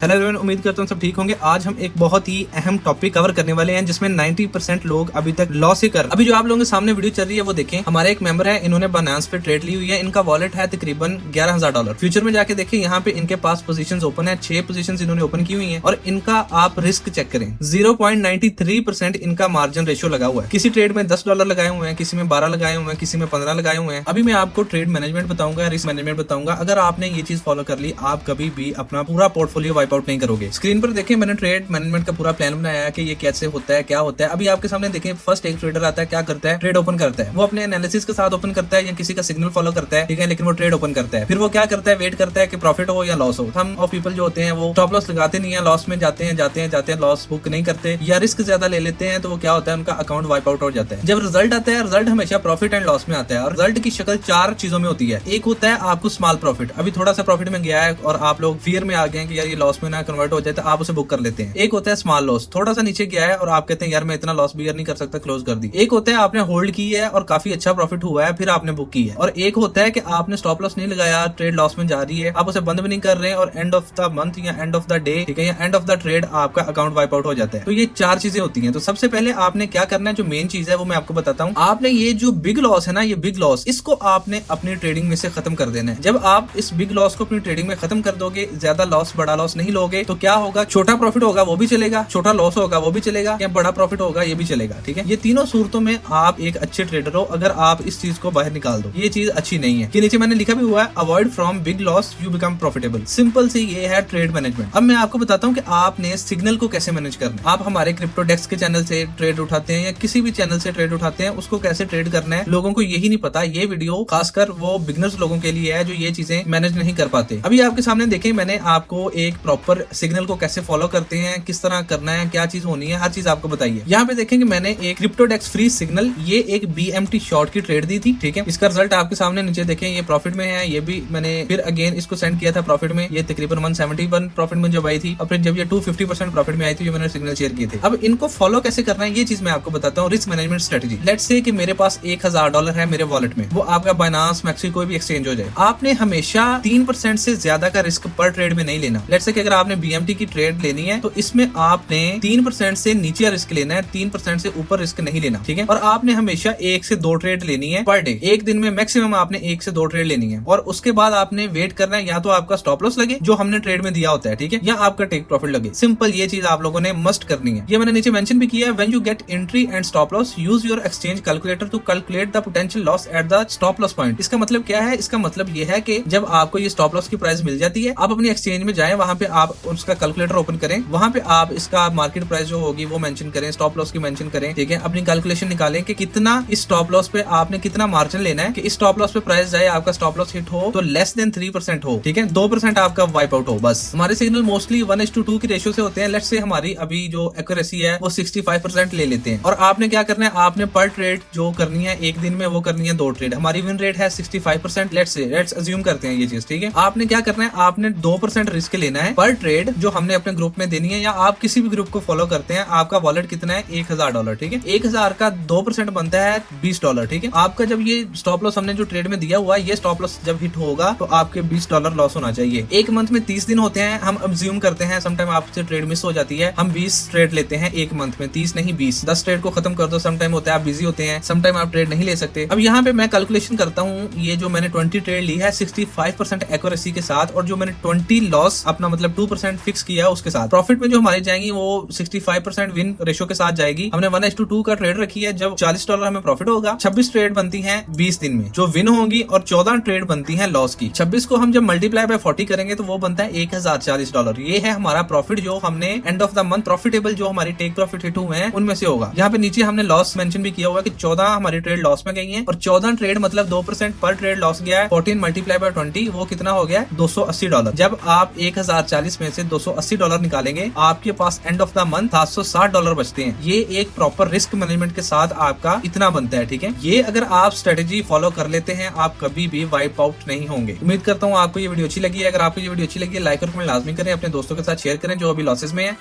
Hello everyone, उम्मीद करता हूँ सब ठीक होंगे। आज हम एक बहुत ही अहम टॉपिक कवर करने वाले हैं जिसमें 90% लोग अभी तक लॉस ही कर। अभी जो आप लोगों के सामने वीडियो चल रही है वो देखें। हमारे एक मेंबर है, इन्होंने बाइनेंस पे ट्रेड ली हुई है। इनका वॉलेट है तकरीबन $11,000। फ्यूचर में जाके देखें, यहाँ पे इनके पास पोजीशंस ओपन है, 6 पोजीशंस इन्होंने ओपन की हुई है और इनका आप रिस्क चेक करें, 0.93% इनका मार्जिन रेशियो लगा हुआ है। किसी ट्रेड में $10 लगाए हुए हैं, किसी में 12 लगाए हुए हैं, किसी में 15 लगाए हुए हैं। अभी मैं आपको ट्रेड मैनेजमेंट बताऊंगा, रिस्क मैनेजमेंट बताऊंगा। अगर आपने ये चीज फॉलो कर ली, आप कभी भी अपना पूरा पोर्टफोलियो वाइप आउट नहीं करोगे। स्क्रीन पर देखें, मैंने ट्रेड मैनेजमेंट का पूरा प्लान बनाया है कि ये कैसे होता है, क्या होता है। अभी आपके सामने देखें, फर्स्ट एक ट्रेडर आता है, क्या करता है, ट्रेड ओपन करता है। वो अपने एनालिसिस के साथ ओपन करता है या किसी का सिग्नल फॉलो करता है, ठीक है, लेकिन वो ट्रेड ओपन करता है। फिर वो क्या करता है, वेट करता है कि प्रॉफिट हो या लॉस हो। हम ऑफ पीपल जो होते हैं वो स्टॉप लॉस लगाते नहीं है, लॉस में जाते हैं, लॉस बुक नहीं करते या रिस्क ज्यादा ले लेते हैं, तो वो क्या होता है, उनका अकाउंट वाइप आउट हो जाता है। जब रिजल्ट आता है, रिजल्ट हमेशा प्रॉफिट एंड लॉस में आता है और रिजल्ट की शक्ल 4 चीजों में होती है। एक होता है आपको स्मॉल प्रॉफिट, अभी थोड़ा सा प्रॉफिट में गया है और आप लोग फियर में आ गए कि यार ये लॉस में ना कन्वर्ट हो जाए, तो आप उसे बुक कर लेते हैं। एक होता है स्मॉल लॉस, थोड़ा सा नीचे गया है और आप कहते हैं यार मैं इतना लॉस बियर नहीं कर सकता, क्लोज कर दी। एक होता है आपने होल्ड की है और काफी अच्छा प्रॉफिट हुआ है, फिर आपने बुक की है। और एक होता है कि आपने स्टॉप लॉस नहीं लगाया, ट्रेड लॉस में जा रही है, आप उसे बंद भी नहीं कर रहे हैं और एंड ऑफ द मंथ या एंड ऑफ द डे, ठीक है, या एंड ऑफ द ट्रेड आपका अकाउंट वाइप आउट हो जाता है। तो ये 4 चीजें होती हैं। तो सबसे पहले आपने क्या करना है, जो मेन चीज है वो मैं आपको बताता हूँ। आपने ये जो बिग लॉस है ना, ये बिग लॉस, इसको आपने अपनी ट्रेडिंग में से खत्म कर देना है। जब आप इस बिग लॉस को अपनी ट्रेडिंग में खत्म कर दोगे, ज्यादा लॉस, बड़ा लॉस नहीं लोगे, तो क्या होगा, छोटा प्रॉफिट होगा वो भी चलेगा, छोटा लॉस होगा वो भी चलेगा, या बड़ा प्रॉफिट होगा ये भी चलेगा, ठीक है। ये तीनों सूरतों में आप एक अच्छे ट्रेडर हो अगर आप इस चीज को बाहर निकाल दो। ये चीज अच्छी नहीं है। कि नीचे मैंने लिखा भी हुआ है, avoid from big loss you become profitable. Simple सी ये है ट्रेड मैनेजमेंट। अब मैं आपको बताता हूँ कि आपने सिग्नल को कैसे मैनेज करना है। आप हमारे क्रिप्टो डेस्क के चैनल से ट्रेड उठाते हैं या किसी भी चैनल से ट्रेड उठाते हैं, उसको कैसे ट्रेड करना है लोगों को यही नहीं पता। ये वीडियो खासकर वो बिगनर्स लोगों के लिए है जो ये चीजें मैनेज नहीं कर पाते। अभी आपके सामने देखें, मैंने आपको एक प्रॉपर सिग्नल को कैसे फॉलो करते हैं, किस तरह करना है, क्या चीज होनी है, हर चीज आपको बताइए। यहाँ पे देखेंगे मैंने एक क्रिप्टो डेस्क फ्री सिग्नल, ये एक BMT शॉर्ट की ट्रेड दी थी, ठीक है। इसका रिजल्ट आपके सामने नीचे देखें, ये प्रॉफिट में है। ये भी मैंने फिर अगेन इसको सेंड किया था प्रॉफिट में, ये तकरीबन 171 प्रॉफिट में जब आई थी और फिर जब ये 250% प्रॉफिट में आई थी, जो मैंने सिग्नल शेयर किए थे। अब इनको फॉलो कैसे करना है ये चीज मैं आपको बताता हूँ। Risk management strategy. Let's say कि मेरे पास $1,000 है मेरे वॉलेट में, वो आपका बाइनेंस, मैक्सी कोई भी एक्सचेंज हो जाए। आपने हमेशा 3% से ज्यादा का रिस्क पर ट्रेड में नहीं लेना। लेट्स से कि अगर आपने BMT की ट्रेड लेनी है तो इसमें आपने 3% से नीचे रिस्क लेना है, 3% से ऊपर रिस्क नहीं लेना, ठीक है। और आपने हमेशा 1 से 2 ट्रेड लेनी है पर डे। एक दिन में मैक्सिमम आपने 1 से 2 ट्रेड लेनी है और उसके बाद आपने वेट करना है, या तो आपका स्टॉप लॉस लगे जो हमने ट्रेड में दिया होता है, ठीक है, या आपका टेक प्रॉफिट लगे। सिंपल, ये चीज आप लोगों ने मस्ट करनी है। ये मैंने नीचे मेंशन भी किया है, when you get entry and stop loss use your exchange calculator to calculate the potential loss at the stop loss point. इसका मतलब क्या है, इसका मतलब ये है कि जब आपको ये स्टॉप लॉस की प्राइस मिल जाती है, आप अपनी एक्सचेंज में जाएं, वहां पे आप उसका कैलकुलेटर ओपन करें, वहां पे आप इसका मार्केट प्राइस जो होगी वो मेंशन करें, स्टॉप लॉस की मेंशन करें, ठीक है। अपनी कैलकुलेशन निकालें कि कितना इस स्टॉप लॉस पे आपने कितना मार्जिन लेना है कि इस स्टॉप लॉस पे प्राइस जाए, आपका स्टॉप लॉस हिट हो तो लेस देन 3% हो, ठीक है, 2% आपका वाइप आउट हो। बस हमारे सिग्नल मोस्टली 1:2 की रेशियो से होते हैं। लेट्स से हमारी अभी जो एक्यूरेसी है वो 65% ले लेते हैं। और आपने क्या करना है, आपने पर ट्रेड जो करनी है एक दिन में वो करनी है 2 ट्रेड। हमारी विन रेट है 65%। लेट्स अज्यूम करते हैं ये चीज, ठीक है। आपने क्या करना है, आपने 2% रिस्क लेना है पर ट्रेड जो हमने अपने ग्रुप में देनी है, या आप किसी भी ग्रुप को फॉलो करते हैं। आपका वॉलेट कितना है, $1,000, ठीक है। 1,000 का 2% बनता है $20, ठीक है। आपका जब ये स्टॉप लॉस हमने जो ट्रेड में दिया हुआ है, ये स्टॉप लॉस जब हिट होगा तो आपके $20 लॉस होना चाहिए। एक मंथ में 30 दिन होते हैं, हम अज्यूम करते हैं, समटाइम आपसे ट्रेड मिस हो जाती है, हम 20 ट्रेड लेते हैं एक मंथ में, 30 नहीं 20, 10 ट्रेड को खत्म कर दो। समटाइम होता है आप बिजी होते हैं, समटाइम आप ट्रेड नहीं ले सकते। अब यहाँ पे मैं कैलकुलेशन करता हूँ, ये जो मैंने 20 ट्रेड ली है 65% एक्यूरेसी के साथ, और जो मैंने 20 लॉस अपना मतलब 2% फिक्स किया है उसके साथ, प्रॉफिट में जो हमारी जाएंगी वो 65% विन रेशियो के साथ जाएगी। हमने 1:2 का ट्रेड रखी है, जब $40 हमें प्रॉफिट होगा, 26 ट्रेड बनती है 20 दिन में जो विन होंगी, और 14 ट्रेड बनती है लॉस की। 26 को हम जब मल्टीप्लाई बाय 40 करेंगे तो वो बनता है $1,040। ये है हमारा प्रॉफिट जो हमने end of the month profitable जो हमारी टेक प्रॉफिट हिट हुए हैं उनमें से होगा। यहाँ पे नीचे हमने लॉस मेंशन भी किया हुआ है कि 14 हमारी ट्रेड लॉस में गई है, और 14 ट्रेड मतलब 2% पर ट्रेड लॉस गया है। 14 मल्टीप्लाई बाय 20 वो कितना हो गया, $280। जब आप 1,040 में से $280 निकालेंगे, आपके पास एंड ऑफ द मंथ $760 बचते हैं। ये एक प्रॉपर रिस्क मैनेजमेंट के साथ आपका इतना बनता है, ठीक है। ये अगर आप स्ट्रेटेजी फॉलो कर लेते हैं, आप कभी भी वाइप आउट नहीं होंगे। उम्मीद करता हूँ आपको ये वीडियो अच्छी लगी है। अगर आपको ये वीडियो अच्छी लगी है, लाइक और कमेंट लाजमी करें, अपने दोस्तों के साथ शेयर करें जो अभी लॉसेस में है।